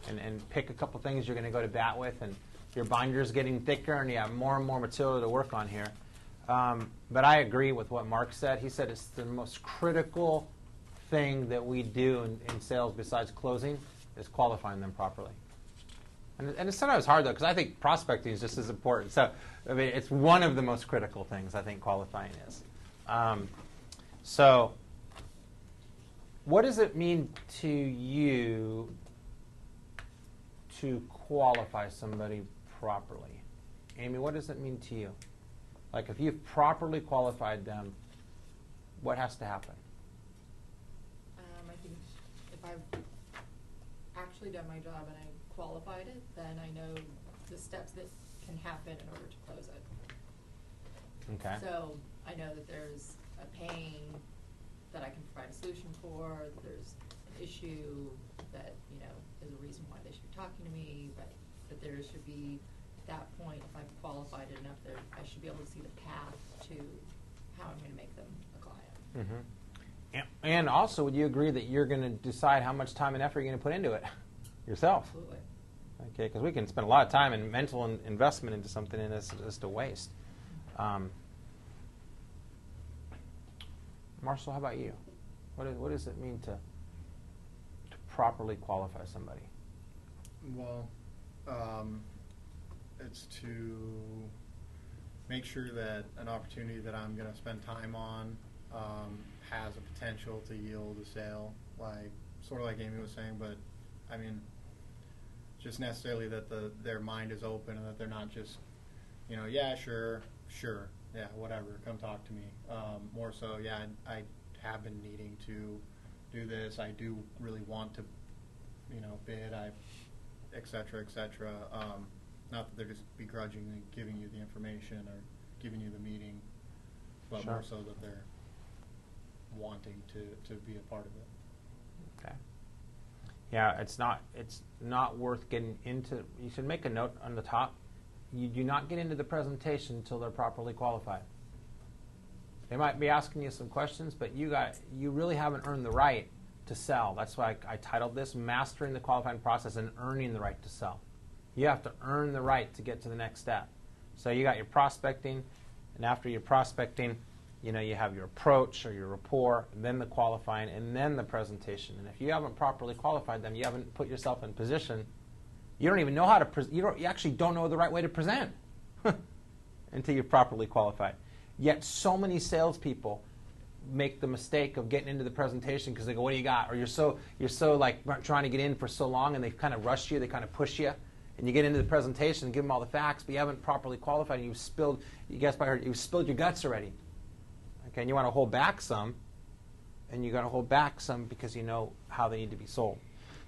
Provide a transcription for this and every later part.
and pick a couple things you're going to go to bat with, and your binder's getting thicker and you have more and more material to work on here. But I agree with what Mark said. He said it's the most critical thing that we do in sales besides closing is qualifying them properly. And it's sometimes hard, though, because I think prospecting is just as important. So, I mean, it's one of the most critical things I think qualifying is. So, what does it mean to you to qualify somebody properly? Amy, what does it mean to you? Like, if you've properly qualified them, what has to happen? I think if I've actually done my job and I qualified it, then I know the steps that can happen in order to close it. Okay. So I know that there's a pain that I can provide a solution for, that there's an issue that, you know, is a reason why they should be talking to me, but that there should be, at that point, if I've qualified it enough, there, I should be able to see the path to how I'm going to make them a client. Mm-hmm. And also, would you agree that you're going to decide how much time and effort you're going to put into it yourself? Absolutely. Okay, because we can spend a lot of time and mental investment into something, and it's just a waste. Marshall, how about you? What does it mean to properly qualify somebody? Well, it's to make sure that an opportunity that I'm going to spend time on has a potential to yield a sale, like sort of like Amy was saying, but I mean, just necessarily that their mind is open and that they're not just, you know, yeah, sure, yeah, whatever, come talk to me. More so, yeah, I have been needing to do this. I do really want to, you know, bid, et cetera, et cetera. Not that they're just begrudgingly giving you the information or giving you the meeting, but Sure. more so that they're wanting to be a part of it. Okay. Yeah, it's not worth getting into. You should make a note on the top. You do not get into the presentation until they're properly qualified. They might be asking you some questions, but you really haven't earned the right to sell. That's why I titled this Mastering the Qualifying Process and Earning the Right to Sell. You have to earn the right to get to the next step. So you got your prospecting, and after your prospecting, you know, you have your approach or your rapport, and then the qualifying, and then the presentation. And if you haven't properly qualified them, you haven't put yourself in position. You don't even know how to you actually don't know the right way to present until you're properly qualified. Yet so many salespeople make the mistake of getting into the presentation because they go, "What do you got?" Or you're so like trying to get in for so long, and they kind of rush you, they kind of push you, and you get into the presentation and give them all the facts, but you haven't properly qualified, and you've spilled. You guys probably heard you've spilled your guts already. Okay, and you want to hold back some, and you got to hold back some because you know how they need to be sold.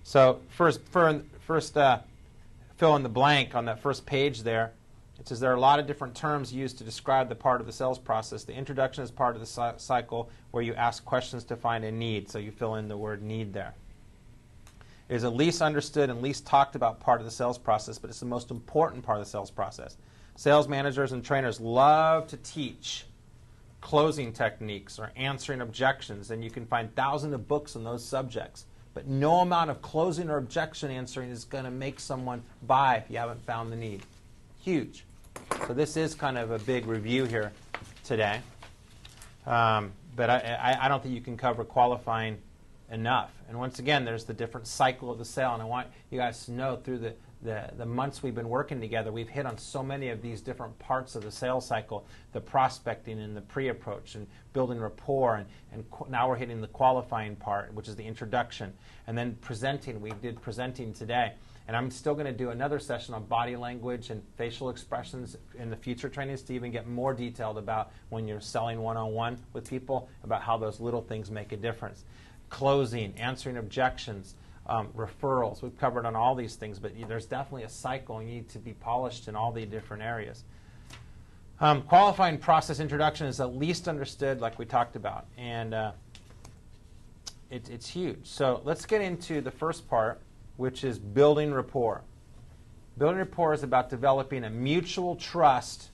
So first, fill in the blank on that first page there. It says there are a lot of different terms used to describe the part of the sales process. The introduction is part of the cycle where you ask questions to find a need. So you fill in the word need there. It is the least understood and least talked about part of the sales process, but it's the most important part of the sales process. Sales managers and trainers love to teach closing techniques or answering objections, and you can find thousands of books on those subjects. But no amount of closing or objection answering is going to make someone buy if you haven't found the need. Huge. So this is kind of a big review here today. But I don't think you can cover qualifying enough. And once again, there's the different cycle of the sale. And I want you guys to know through the months we've been working together, we've hit on so many of these different parts of the sales cycle, the prospecting and the pre-approach and building rapport. And now we're hitting the qualifying part, which is the introduction. And then presenting. We did presenting today. And I'm still going to do another session on body language and facial expressions in the future trainings to even get more detailed about when you're selling one-on-one with people, about how those little things make a difference. Closing, answering objections, referrals. We've covered on all these things, but there's definitely a cycle. You need to be polished in all the different areas. Qualifying process introduction is the least understood, like we talked about, and it's huge. So let's get into the first part, which is building rapport. Building rapport is about developing a mutual trust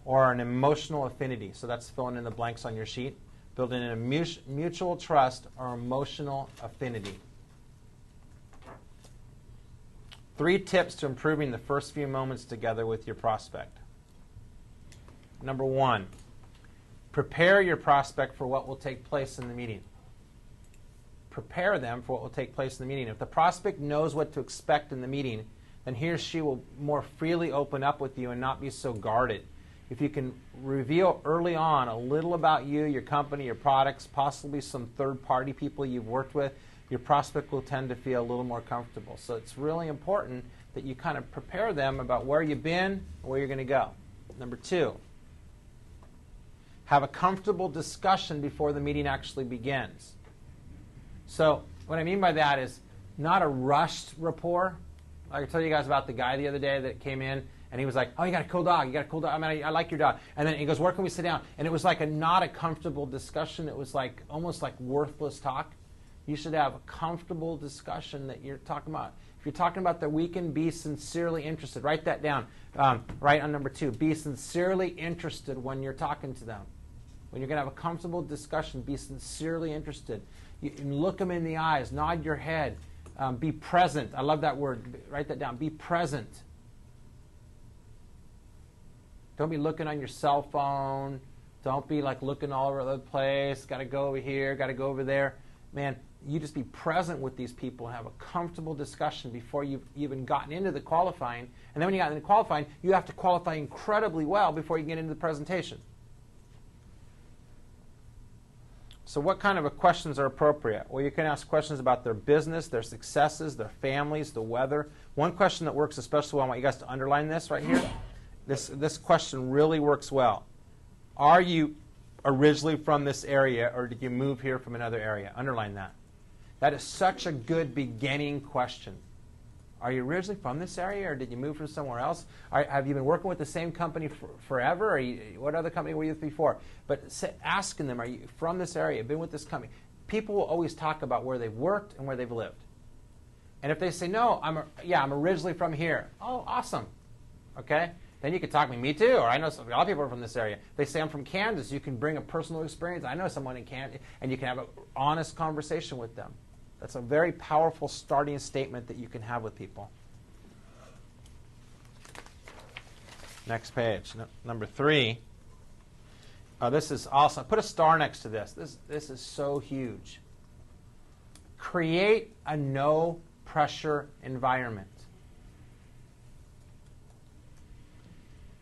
or an emotional affinity. So that's filling in the blanks on your sheet. Building a mutual trust or emotional affinity. 3 tips to improving the first few moments together with your prospect. Number 1, prepare your prospect for what will take place in the meeting. Prepare them for what will take place in the meeting. If the prospect knows what to expect in the meeting, then he or she will more freely open up with you and not be so guarded. If you can reveal early on a little about you, your company, your products, possibly some third-party people you've worked with, your prospect will tend to feel a little more comfortable. So it's really important that you kind of prepare them about where you've been and where you're going to go. Number 2, have a comfortable discussion before the meeting actually begins. So what I mean by that is not a rushed rapport. Like I told you guys about the guy the other day that came in, and he was like, oh, you got a cool dog. You got a cool dog. I mean, I like your dog. And then he goes, where can we sit down? And it was like not a comfortable discussion. It was like almost like worthless talk. You should have a comfortable discussion that you're talking about. If you're talking about their weekend, be sincerely interested. Write that down. Right on number 2. Be sincerely interested when you're talking to them. When you're going to have a comfortable discussion, be sincerely interested. You look them in the eyes. Nod your head. Be present. I love that word. Write that down. Be present. Don't be looking on your cell phone. Don't be like looking all over the place. Got to go over here. Got to go over there. Man, you just be present with these people and have a comfortable discussion before you've even gotten into the qualifying. And then when you got into qualifying, you have to qualify incredibly well before you get into the presentation. So what kind of questions are appropriate? Well, you can ask questions about their business, their successes, their families, the weather. One question that works especially well, I want you guys to underline this right here. This question really works well. Are you originally from this area, or did you move here from another area? Underline that. That is such a good beginning question. Are you originally from this area, or did you move from somewhere else? Have you been working with the same company forever? Or what other company were you with before? But asking them, are you from this area, been with this company? People will always talk about where they've worked and where they've lived. And if they say, no, I'm originally from here. Oh, awesome. Okay? Then you could talk to me too, or I know a lot of people are from this area. If they say I'm from Kansas, you can bring a personal experience. I know someone in Kansas, and you can have an honest conversation with them. That's a very powerful starting statement that you can have with people. Next page, number 3. This is awesome. Put a star next to this. This is so huge. Create a no-pressure environment.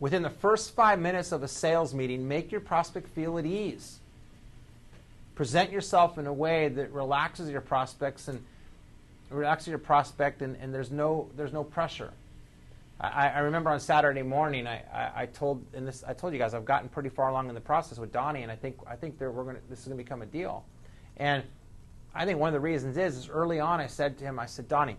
Within the first 5 minutes of a sales meeting, make your prospect feel at ease. Present yourself in a way that relaxes your prospect, and there's no pressure. I remember on Saturday morning, I told you guys I've gotten pretty far along in the process with Donnie, and I think this is going to become a deal. And I think one of the reasons is early on I said to him, Donnie,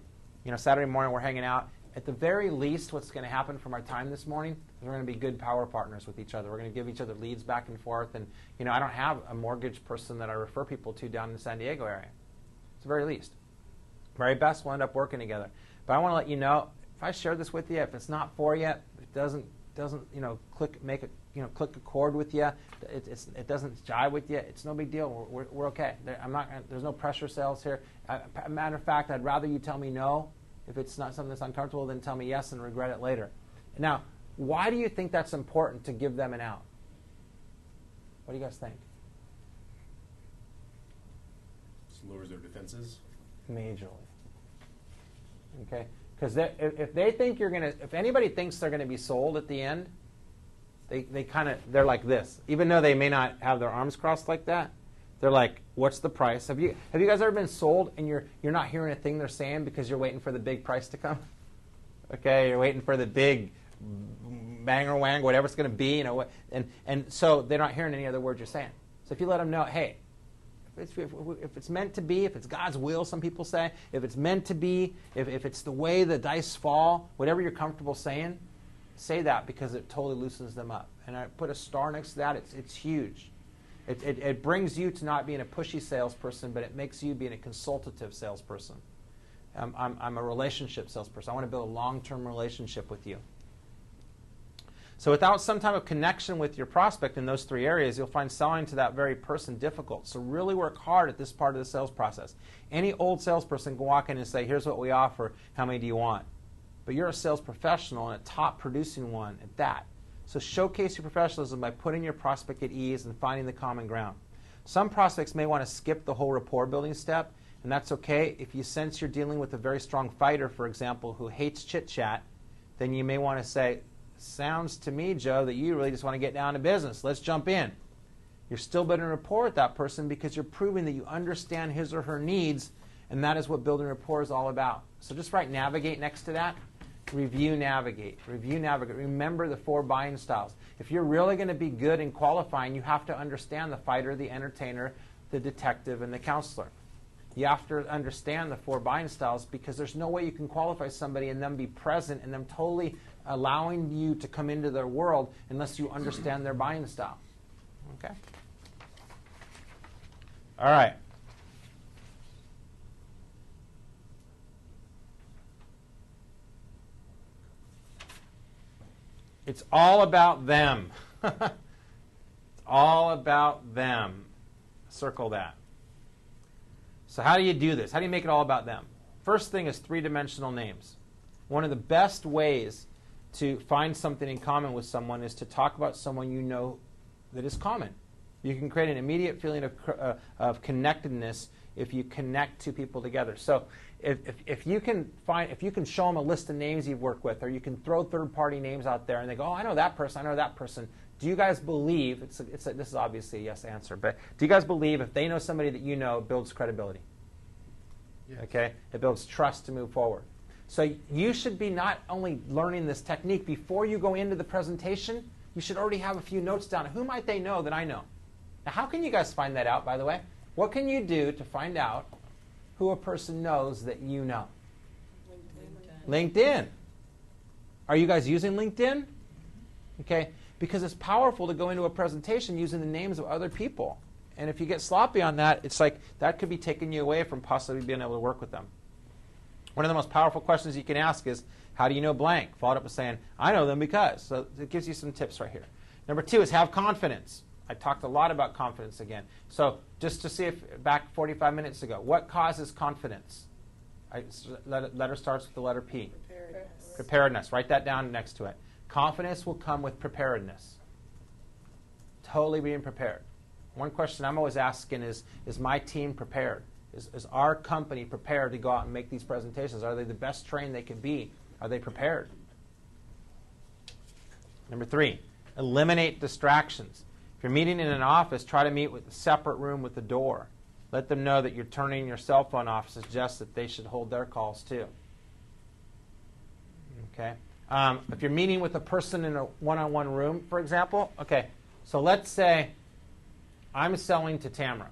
Saturday morning we're hanging out. At the very least, what's going to happen from our time this morning is we're going to be good power partners with each other. We're going to give each other leads back and forth. And, I don't have a mortgage person that I refer people to down in the San Diego area. It's the very least. Very best, we'll end up working together. But I want to let you know, if I share this with you, if it's not for you, if it doesn't click a chord with you, it doesn't jive with you, it's no big deal. We're okay. There's no pressure sales here. Matter of fact, I'd rather you tell me no. If it's not something that's uncomfortable, then tell me yes and regret it later. Now, why do you think that's important to give them an out? What do you guys think? Just lowers their defenses. Majorly. Okay? Because if they think if anybody thinks they're going to be sold at the end, they're like this. Even though they may not have their arms crossed like that, they're like, what's the price? Have you guys ever been sold and you're not hearing a thing they're saying because you're waiting for the big price to come? Okay, you're waiting for the big bang or wang, whatever it's going to be, and so they're not hearing any other words you're saying. So if you let them know, hey, if it's meant to be, if it's God's will, some people say, if it's meant to be, if it's the way the dice fall, whatever you're comfortable saying, say that because it totally loosens them up. And I put a star next to that. It's huge. It brings you to not being a pushy salesperson, but it makes you being a consultative salesperson. I'm a relationship salesperson. I want to build a long-term relationship with you. So without some type of connection with your prospect in those 3 areas, you'll find selling to that very person difficult. So really work hard at this part of the sales process. Any old salesperson can walk in and say, here's what we offer. How many do you want? but you're a sales professional and a top producing one at that. So showcase your professionalism by putting your prospect at ease and finding the common ground. Some prospects may want to skip the whole rapport building step, and that's okay. If you sense you're dealing with a very strong fighter, for example, who hates chit-chat, then you may want to say, sounds to me, Joe, that you really just want to get down to business. Let's jump in. You're still building rapport with that person because you're proving that you understand his or her needs, and that is what building rapport is all about. So just write navigate next to that. Review, navigate. Review, navigate. Remember the 4 buying styles. If you're really going to be good in qualifying, you have to understand the fighter, the entertainer, the detective, and the counselor. You have to understand the 4 buying styles because there's no way you can qualify somebody and them be present and them totally allowing you to come into their world unless you understand their buying style. Okay? All right. It's all about them. It's all about them. Circle that. So how do you do this? How do you make it all about them? First thing is 3-dimensional names. One of the best ways to find something in common with someone is to talk about someone you know that is common. You can create an immediate feeling of connectedness if you connect 2 people together. So if you can show them a list of names you've worked with, or you can throw third-party names out there, and they go, oh, I know that person, I know that person. Do you guys believe, this is obviously a yes answer, but do you guys believe if they know somebody that you know, it builds credibility? Yes. Okay? It builds trust to move forward. So you should be not only learning this technique, before you go into the presentation, you should already have a few notes down. Who might they know that I know? Now, how can you guys find that out, by the way? What can you do to find out who a person knows that you know? LinkedIn. Are you guys using LinkedIn? Okay, because it's powerful to go into a presentation using the names of other people. And if you get sloppy on that, it's like that could be taking you away from possibly being able to work with them. One of the most powerful questions you can ask is, how do you know blank? Followed up with saying, I know them because. So it gives you some tips right here. Number 2 is have confidence. I talked a lot about confidence again. So just to see if, back 45 minutes ago, what causes confidence? Letter starts with the letter P. Preparedness. Write that down next to it. Confidence will come with preparedness. Totally being prepared. One question I'm always asking is my team prepared? Is our company prepared to go out and make these presentations? Are they the best trained they can be? Are they prepared? Number 3, eliminate distractions. If you're meeting in an office, try to meet with a separate room with the door. Let them know that you're turning your cell phone off, suggest that they should hold their calls too. Okay. If you're meeting with a person in a one-on-one room, for example, okay, so let's say I'm selling to Tamara.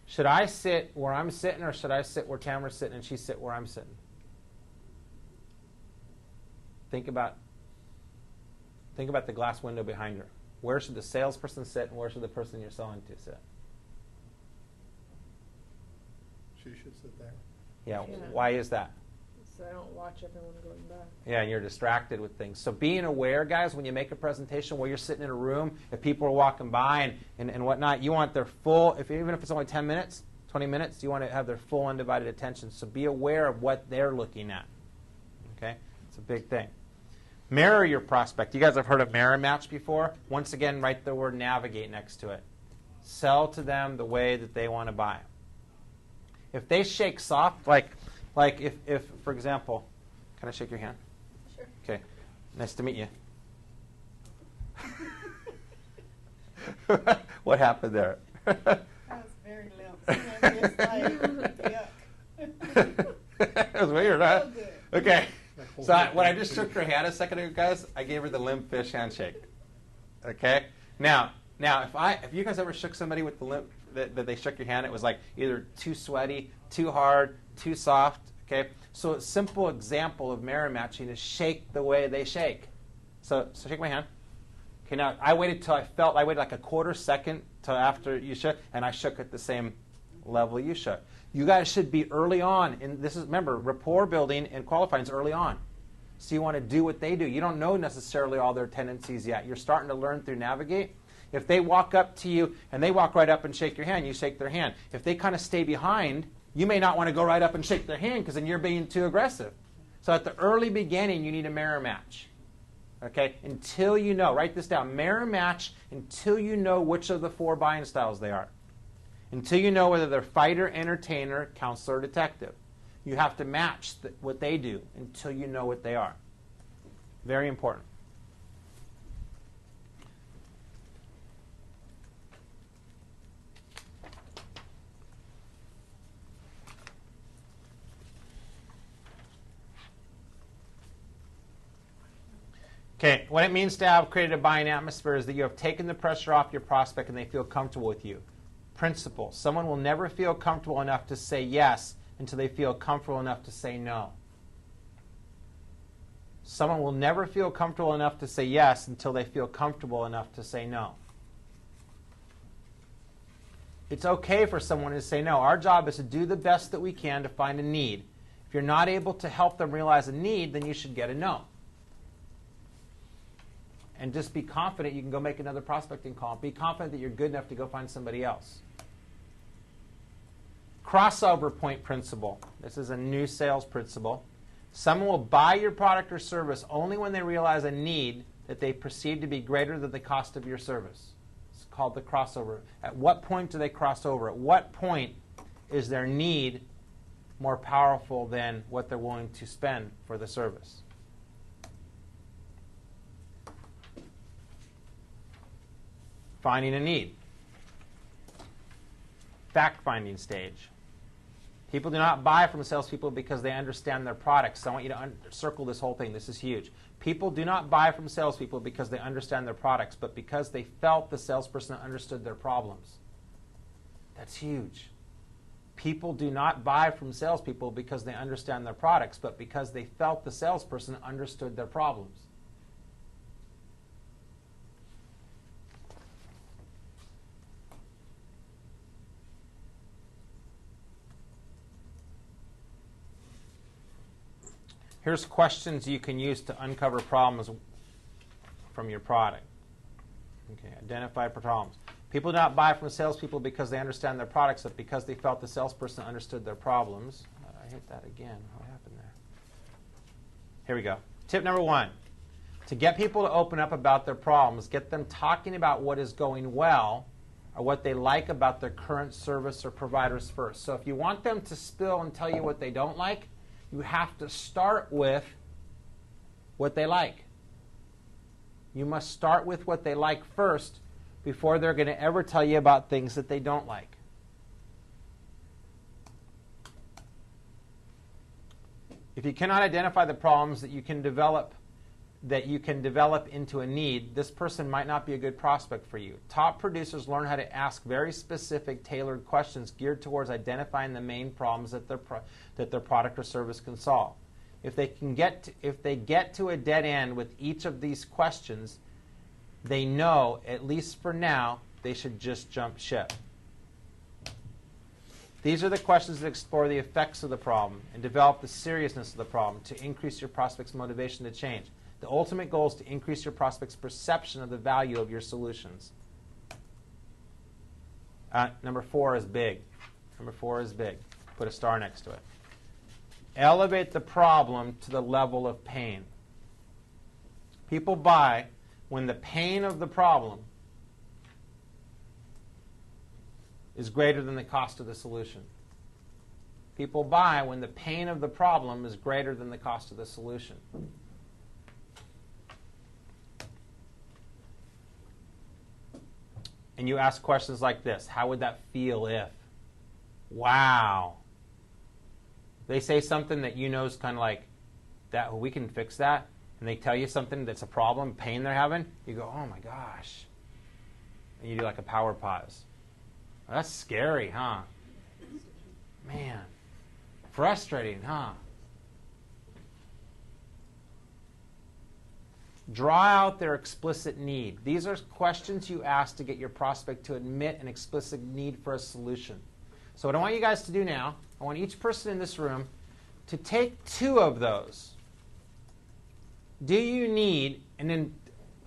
Should I sit where I'm sitting, or should I sit where Tamara's sitting and she sit where I'm sitting? Think about the glass window behind her. Where should the salesperson sit, and where should the person you're selling to sit? She should sit there. Yeah, why is that? So I don't watch everyone going by. Yeah, and you're distracted with things. So being aware, guys, when you make a presentation where you're sitting in a room, if people are walking by and whatnot, you want their full, even if it's only 10 minutes, 20 minutes, you want to have their full undivided attention. So be aware of what they're looking at. Okay? It's a big thing. Mirror your prospect. You guys have heard of mirror match before? Once again, write the word navigate next to it. Sell to them the way that they want to buy. If they shake soft, like if for example, can I shake your hand? Sure. Okay. Nice to meet you. What happened there? That was very limp. Yuck. It was weird, huh? So good. Okay. So when I just shook her hand a second ago, guys, I gave her the limp fish handshake. Okay. Now, if you guys ever shook somebody with the limp that they shook your hand, it was like either too sweaty, too hard, too soft. Okay. So a simple example of mirror matching is shake the way they shake. So shake my hand. Okay. Now I waited like a quarter second till after you shook, and I shook at the same level you shook. You guys should be early on, and this is, remember, rapport building and qualifying is early on. So you want to do what they do. You don't know necessarily all their tendencies yet. You're starting to learn through Navigate. If they walk up to you and they walk right up and shake your hand, you shake their hand. If they kind of stay behind, you may not want to go right up and shake their hand because then you're being too aggressive. So at the early beginning, you need a mirror match. Okay? Until you know, write this down, mirror match until you know which of the 4 buying styles they are. Until you know whether they're fighter, entertainer, counselor, or detective. You have to match what they do until you know what they are. Very important. Okay, what it means to have created a buying atmosphere is that you have taken the pressure off your prospect and they feel comfortable with you. Principle: someone will never feel comfortable enough to say yes until they feel comfortable enough to say no. Someone will never feel comfortable enough to say yes until they feel comfortable enough to say no. It's okay for someone to say no. Our job is to do the best that we can to find a need. If you're not able to help them realize a need, then you should get a no. And just be confident you can go make another prospecting call. Be confident that you're good enough to go find somebody else. Crossover point principle. This is a new sales principle. Someone will buy your product or service only when they realize a need that they perceive to be greater than the cost of your service. It's called the crossover. At what point do they cross over? At what point is their need more powerful than what they're willing to spend for the service? Finding a need. Fact-finding stage. People do not buy from salespeople because they understand their products. So I want you to circle this whole thing. This is huge. People do not buy from salespeople because they understand their products, but because they felt the salesperson understood their problems. That's huge. People do not buy from salespeople because they understand their products, but because they felt the salesperson understood their problems. Here's questions you can use to uncover problems from your product. Okay, identify problems. People do not buy from salespeople because they understand their products, but because they felt the salesperson understood their problems. I hit that again. What happened there? Here we go. Tip number 1. To get people to open up about their problems, get them talking about what is going well or what they like about their current service or providers first. So if you want them to spill and tell you what they don't like, you have to start with what they like. You must start with what they like first before they're going to ever tell you about things that they don't like. If you cannot identify the problems that you can develop into a need, this person might not be a good prospect for you. Top producers learn how to ask very specific, tailored questions geared towards identifying the main problems that their product or service can solve. If they get to a dead end with each of these questions, they know, at least for now, they should just jump ship. These are the questions that explore the effects of the problem and develop the seriousness of the problem to increase your prospect's motivation to change. The ultimate goal is to increase your prospect's perception of the value of your solutions. Number 4 is big. Number 4 is big. Put a star next to it. Elevate the problem to the level of pain. People buy when the pain of the problem is greater than the cost of the solution. People buy when the pain of the problem is greater than the cost of the solution. And you ask questions like this. How would that feel if? Wow. They say something that you know is kind of like, that we can fix that. And they tell you something that's a problem, pain they're having. You go, oh my gosh. And you do like a power pause. Well, that's scary, huh? Man. Frustrating, huh? Draw out their explicit need. These are questions you ask to get your prospect to admit an explicit need for a solution. So what I want you guys to do now, I want each person in this room to take 2 of those. Do you need, and then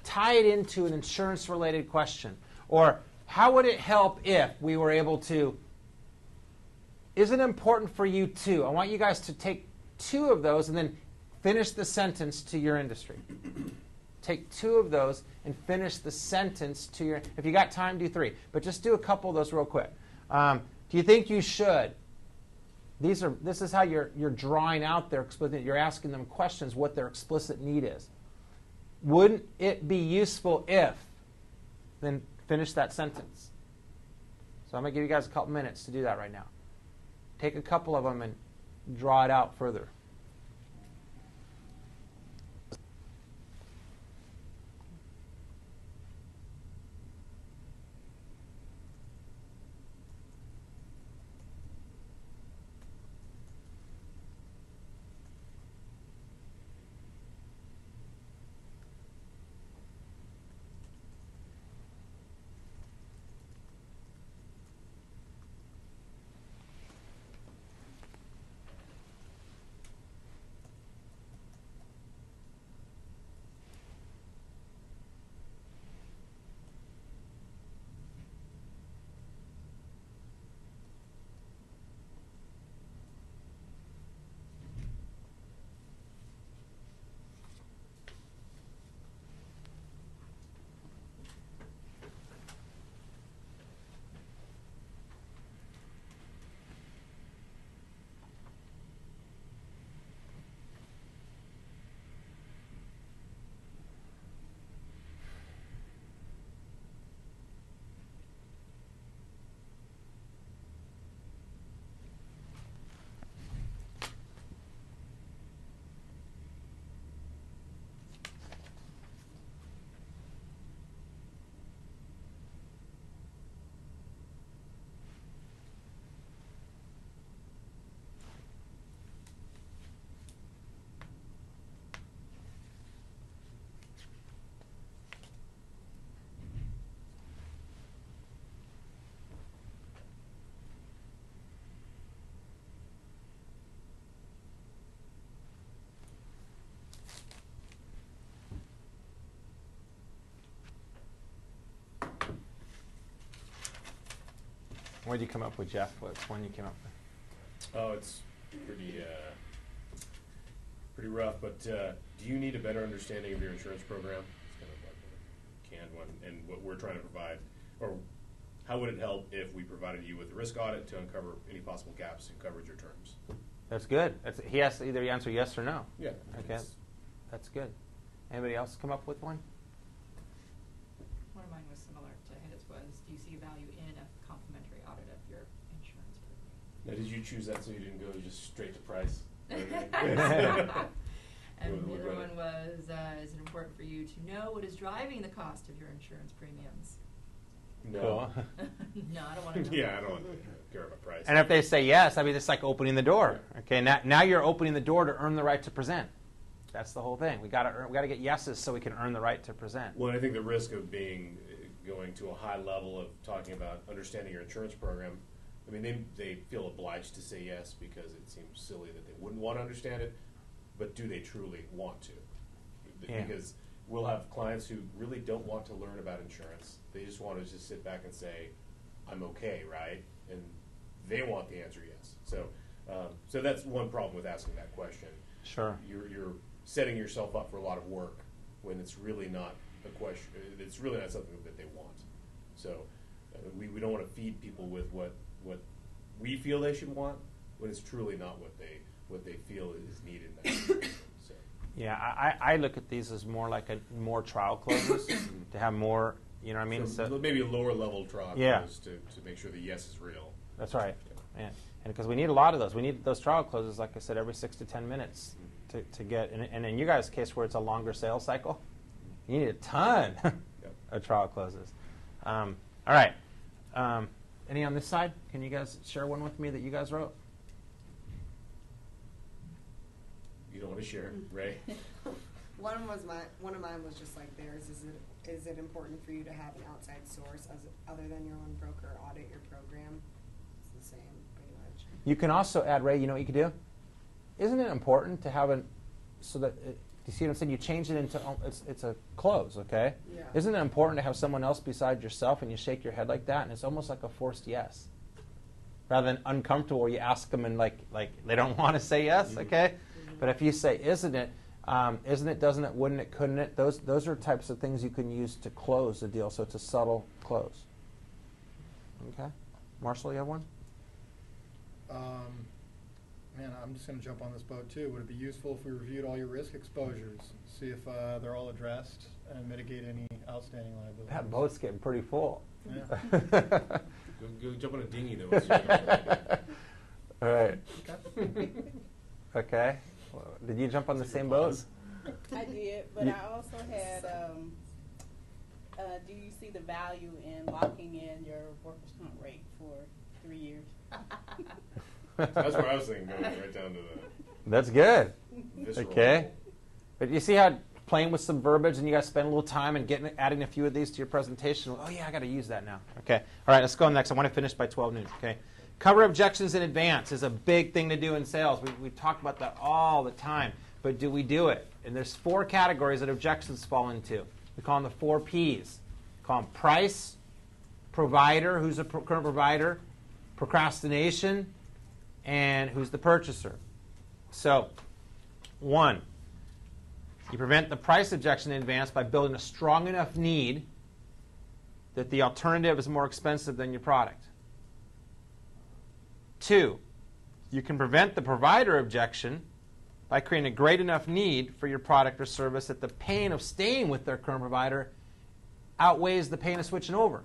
tie it into an insurance-related question. Or how would it help if we were able to, is it important for you too? I want you guys to take 2 of those and then finish the sentence to your industry. Take 2 of those and finish the sentence to your, if you got time, do 3. But just do a couple of those real quick. Do you think you should? This is how you're drawing out their explicit, you're asking them questions, what their explicit need is. Wouldn't it be useful if? Then finish that sentence. So I'm going to give you guys a couple minutes to do that right now. Take a couple of them and draw it out further. What did you come up with, Jeff? What's one you came up with? Oh, it's pretty rough, but do you need a better understanding of your insurance program? It's kind of like a canned one, and what we're trying to provide, or how would it help if we provided you with a risk audit to uncover any possible gaps in coverage or terms? That's good. He has to either answer yes or no. Yeah. Okay, that's good. Anybody else come up with one? One of mine was similar to his was, do you see value in a complimentary audit of your insurance program? Now, did you choose that so you didn't go just straight to price? And the other one was, is it important for you to know what is driving the cost of your insurance premiums? No. Cool. No, I don't want to know. Yeah, I don't care about price. And if they say yes, I mean, it's like opening the door. Okay, now you're opening the door to earn the right to present. That's the whole thing. We got to get yeses so we can earn the right to present. Well, I think the risk of going to a high level of talking about understanding your insurance program, I mean, they feel obliged to say yes because it seems silly that they wouldn't want to understand it, but do they truly want to? Yeah. Because we'll have clients who really don't want to learn about insurance. They just want to just sit back and say, I'm okay, right? And they want the answer yes. So that's one problem with asking that question. Sure. You're setting yourself up for a lot of work when it's really not a question. It's really not something that they want. So we don't want to feed people with what we feel they should want when it's truly not what they feel is needed in that situation. So. Yeah, I look at these as more like more trial closes to have more. You know what I mean? So maybe a lower level trial close to make sure the yes is real. That's right. Yeah. And because we need a lot of those. We need those trial closes, like I said, every 6 to 10 minutes to get. And in you guys' case, where it's a longer sales cycle, you need a ton of trial closes. All right. Any on this side? Can you guys share one with me that you guys wrote? You don't want to share, Ray? One of mine was just like theirs. Is it important for you to have an outside source other than your own broker audit your program? It's the same, pretty much. You can also add, Ray, you know what you could do? Isn't it important to have so that, you see what I'm saying? You change it into, it's a close, okay? Yeah. Isn't it important to have someone else beside yourself and you shake your head like that and it's almost like a forced yes? Rather than uncomfortable where you ask them and like they don't want to say yes, okay? But if you say, isn't it, doesn't it, wouldn't it, couldn't it, those are types of things you can use to close a deal. So it's a subtle close. Okay? Marshall, you have one? Man, I'm just going to jump on this boat too. Would it be useful if we reviewed all your risk exposures, see if they're all addressed, and mitigate any outstanding liabilities? That boat's getting pretty full. Yeah. Go jump on a dinghy though. All right. Okay. Okay. Well, did you jump on the same boat? I did, but You- I also had, do you see the value in locking in your workers' comp rate for 3 years? That's where I was thinking, going right down to That's good. the visceral. Okay. But you see how playing with some verbiage and you got to spend a little time and adding a few of these to your presentation. Oh, yeah, I got to use that now. Okay. All right, let's go next. I want to finish by 12 noon. Okay. Cover objections in advance is a big thing to do in sales. We talk about that all the time. But do we do it? And there's 4 categories that objections fall into. We call them the 4 Ps. We call them price, provider, who's a current provider, procrastination, and who's the purchaser. So, 1, you prevent the price objection in advance by building a strong enough need that the alternative is more expensive than your product. 2, you can prevent the provider objection by creating a great enough need for your product or service that the pain of staying with their current provider outweighs the pain of switching over.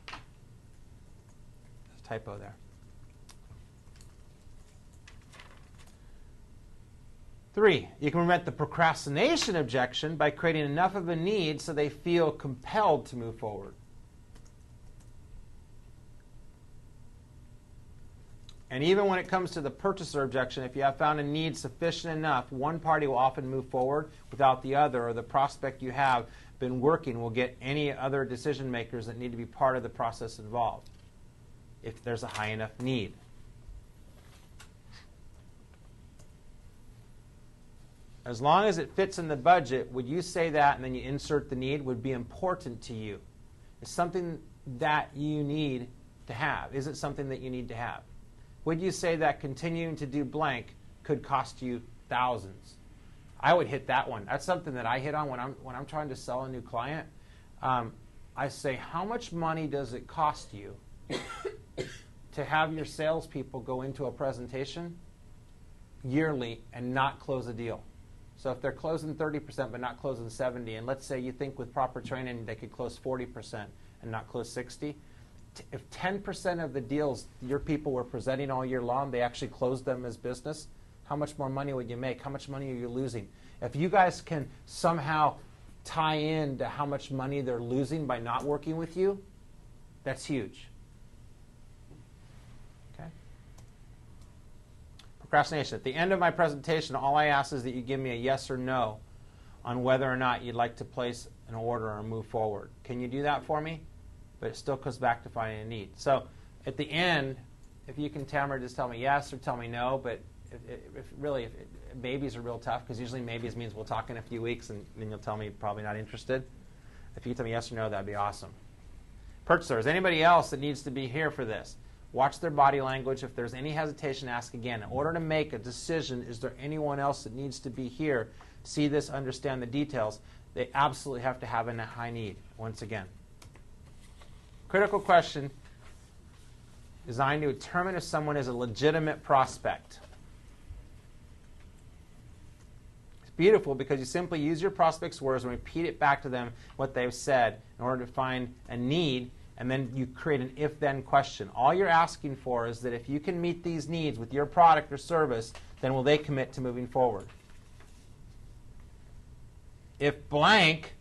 There's a typo there. 3, you can prevent the procrastination objection by creating enough of a need so they feel compelled to move forward. And even when it comes to the purchaser objection, if you have found a need sufficient enough, one party will often move forward without the other, or the prospect you have been working will get any other decision makers that need to be part of the process involved, if there's a high enough need. As long as it fits in the budget, would you say that and then you insert the need would be important to you? It's something that you need to have. Is it something that you need to have? Would you say that continuing to do blank could cost you thousands? I would hit that one. That's something that I hit on when I'm trying to sell a new client. I say, how much money does it cost you to have your salespeople go into a presentation yearly and not close a deal? So if they're closing 30% but not closing 70%, and let's say you think with proper training they could close 40% and not close 60%, if 10% of the deals your people were presenting all year long, they actually closed them as business, how much more money would you make? How much money are you losing? If you guys can somehow tie in to how much money they're losing by not working with you, that's huge. Okay? Procrastination. At the end of my presentation, all I ask is that you give me a yes or no on whether or not you'd like to place an order or move forward. Can you do that for me? But it still comes back to finding a need. So at the end, if you can, Tamara, just tell me yes or tell me no. But if maybes are real tough, because usually maybes means we'll talk in a few weeks and then you'll tell me probably not interested. If you can tell me yes or no, that'd be awesome. Purchasers, anybody else that needs to be here for this? Watch their body language. If there's any hesitation, ask again. In order to make a decision, is there anyone else that needs to be here, see this, understand the details? They absolutely have to have a high need, once again. Critical question designed to determine if someone is a legitimate prospect. It's beautiful because you simply use your prospect's words and repeat it back to them what they've said in order to find a need, and then you create an if-then question. All you're asking for is that if you can meet these needs with your product or service, then will they commit to moving forward? If blank,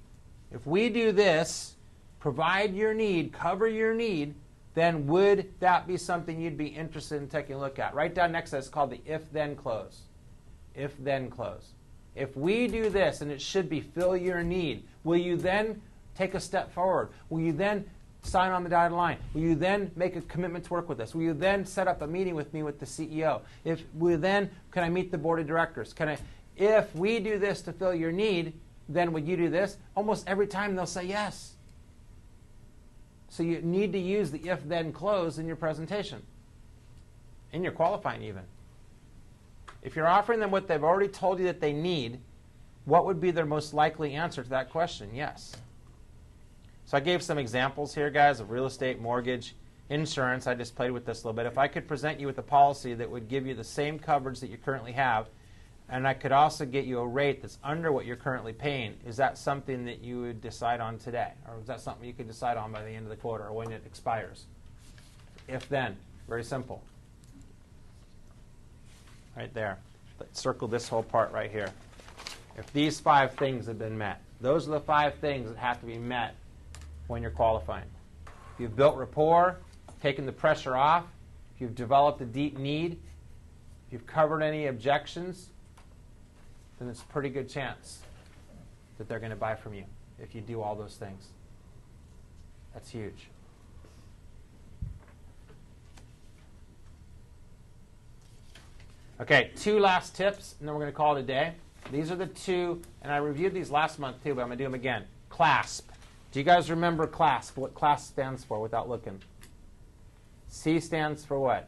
if we do this, provide your need, cover your need, then would that be something you'd be interested in taking a look at? Write down next to it, it's called the if-then close. If-then close. If we do this, and it should be fill your need, will you then take a step forward? Will you then sign on the dotted line? Will you then make a commitment to work with us? Will you then set up a meeting with me with the CEO? Can I meet the board of directors? If we do this to fill your need, then would you do this? Almost every time they'll say yes. So you need to use the if-then close in your presentation, in your qualifying even. if you're offering them what they've already told you that they need, what would be their most likely answer to that question? Yes. So I gave some examples here, guys, of real estate, mortgage, insurance. I just played with this a little bit. If I could present you with a policy that would give you the same coverage that you currently have, and I could also get you a rate that's under what you're currently paying, is that something that you would decide on today? Or is that something you could decide on by the end of the quarter or when it expires? If then. Very simple. Right there. Let's circle this whole part right here. If these 5 things have been met, those are the 5 things that have to be met when you're qualifying. If you've built rapport, taken the pressure off, if you've developed a deep need, if you've covered any objections, then it's a pretty good chance that they're going to buy from you if you do all those things. That's huge. Okay, 2 last tips, and then we're going to call it a day. These are the 2, and I reviewed these last month too, but I'm going to do them again. CLASP. Do you guys remember CLASP, what CLASP stands for without looking? C stands for what?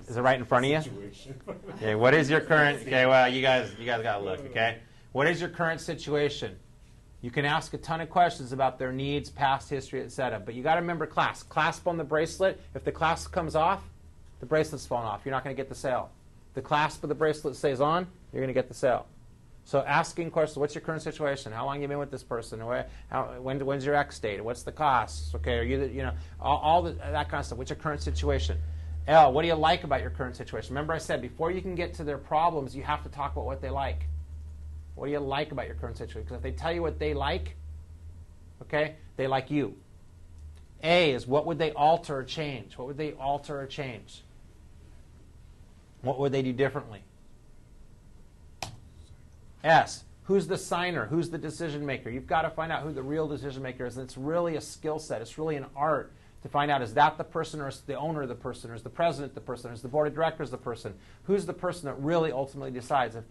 Is it right in front of you? Situation. Okay, what is your current, okay, well, you guys got to look, okay? What is your current situation? You can ask a ton of questions about their needs, past history, etc. But you got to remember clasp. Clasp on the bracelet. If the clasp comes off, the bracelet's falling off. You're not going to get the sale. The clasp of the bracelet stays on, you're going to get the sale. So asking questions, what's your current situation? How long have you been with this person? When's your ex date? What's the cost? Okay, are you all that kind of stuff. What's your current situation? L, what do you like about your current situation? Remember I said before you can get to their problems, you have to talk about what they like. What do you like about your current situation? Because if they tell you what they like, okay, they like you. A is what would they alter or change? What would they alter or change? What would they do differently? S, who's the signer? Who's the decision maker? You've got to find out who the real decision maker is. And it's really a skill set. It's really an art to find out, is that the person, or is the owner of the person, or is the president the person, or is the board of directors the person? Who's the person that really ultimately decides? If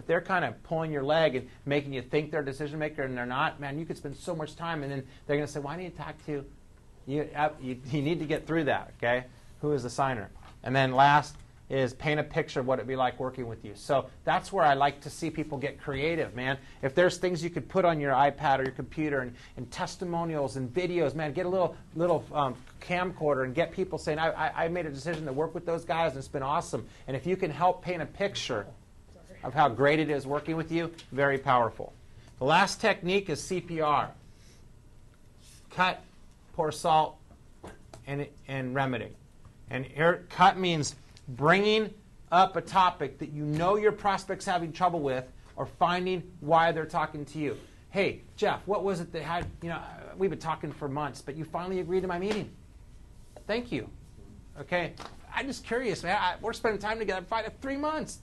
they're kind of pulling your leg and making you think they're a decision maker and they're not, man, you could spend so much time, and then they're going to say, well, I need to talk to you. You need to get through that, okay? Who is the signer? And then last is paint a picture of what it'd be like working with you. So that's where I like to see people get creative, man. If there's things you could put on your iPad or your computer and testimonials and videos, man, get a little camcorder and get people saying, I made a decision to work with those guys and it's been awesome. And if you can help paint a picture of how great it is working with you, very powerful. The last technique is CPR. Cut, pour salt, and remedy. And here, cut means bringing up a topic that you know your prospect's having trouble with, or finding why they're talking to you. Hey, Jeff, what was it that had, we've been talking for months, but you finally agreed to my meeting. Thank you. Okay, I'm just curious, man. We're spending time together for 3 months.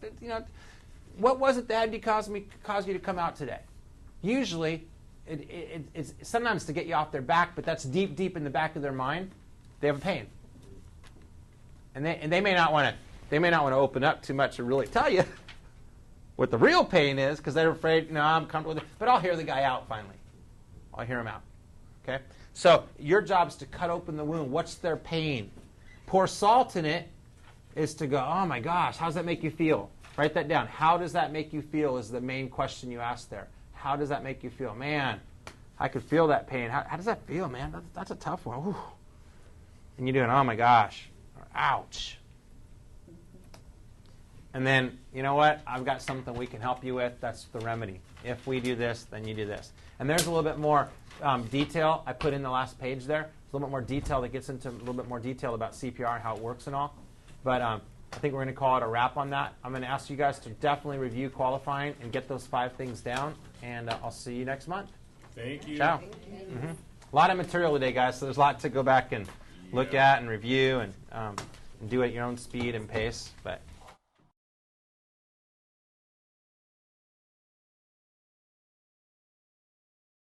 What was it that had caused you to come out today? Usually, it's sometimes to get you off their back, but that's deep, deep in the back of their mind. They have a pain. And they may not want to open up too much and really tell you what the real pain is, because they're afraid, I'm comfortable with it. But I'll hear the guy out finally. I'll hear him out. Okay? So your job is to cut open the wound. What's their pain? Pour salt in it is to go, oh my gosh, how does that make you feel? Write that down. How does that make you feel is the main question you ask there. How does that make you feel? Man, I could feel that pain. How does that feel, man? That's a tough one. Ooh. And you're doing, oh my gosh. Ouch. And then, you know what? I've got something we can help you with. That's the remedy. If we do this, then you do this. And there's a little bit more detail I put in the last page there. There's a little bit more detail that gets into a little bit more detail about CPR and how it works and all. But I think we're going to call it a wrap on that. I'm going to ask you guys to definitely review qualifying and get those 5 things down. And I'll see you next month. Thank you. Ciao. Mm-hmm. A lot of material today, guys, so there's a lot to go back and look at and review and do it at your own speed and pace. But